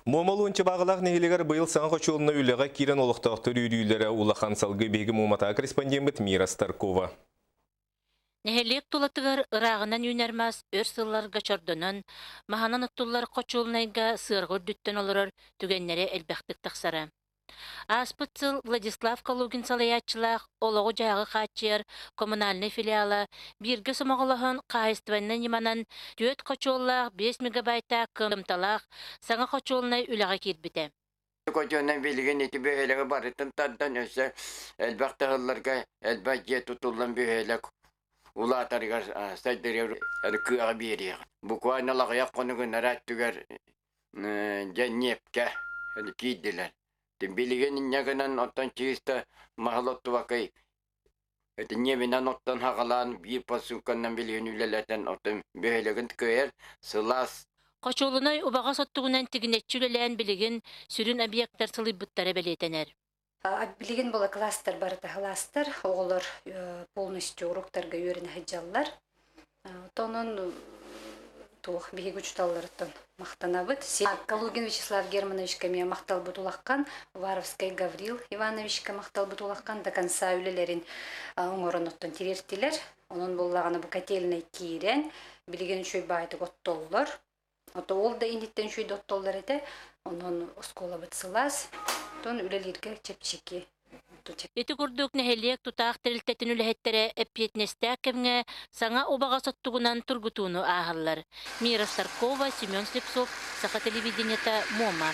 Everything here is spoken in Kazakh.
Момолунчы бағылақ нехелегер бұйыл саңа қочуылына үліға кирен олықтақтыр үйрүйлері улахан салғы бегі момата корреспондент Мира Старкова. Нехелек тулатыгар ырағынан юнермас өр сылларга чордонон, маханан оттулар қочуылнайга сырғыр дүттен олырыр түгеннері әлбәқтік тақсары. Аспытсыл Владислав Калугин салаятчылақ олығы жағы қачыр коммунальный филиалы бирге сомағылығын қайыстываннан еманан төт қочуыллақ 5 мегабайта кымталақ саңа қочуылнай үліға кербіті. Көтөнен билген ити бөһөлөгө барытын тардан өсө элбактагыларга элбат же тутулган бөһөлөк улаатарга сайдырыр кыга бериер. Буквально лагая конугун араттыгар жаннепке кийдилер. Тим билген нягынан оттан чиста махалоттубакай. Это небенан оттан хагалан бир пасуканнан билген үлелетен оттан бөһөлөгүн көөр сылас. Қочуылынай убаға соттуғынан тігінетчүлелән білігін сүрін объекттар сылыбыттары бәлетенер. Билеген бола кластер барыта кластер, оғылар полностью уроктарға өріне хаджалар. Тонын туық бейгі үчталларыттан мақтанабыт. Калугин Вячеслав Германовичка мен мақтал бұт улаққан, Варовскай Гаврил Ивановичка мақтал бұт улаққан, до конца үлелерін оңырын оттан терертілер. Оның болағаны бұл котельный кейрен, билеген үшөй байды готтоллар. Ото ол да иниттен шүй доттоллар ете, онын оскола бытсылас, тон үлелерге чепчеки. Еті күрдік нәхелек тұтақ тірілтетін үләхеттері әппетнестәк кемге саңа обаға соттуғынан тұргутуыны ағылар. Мира Старкова, Семен Слепцов, Саха телевидениета, Мома.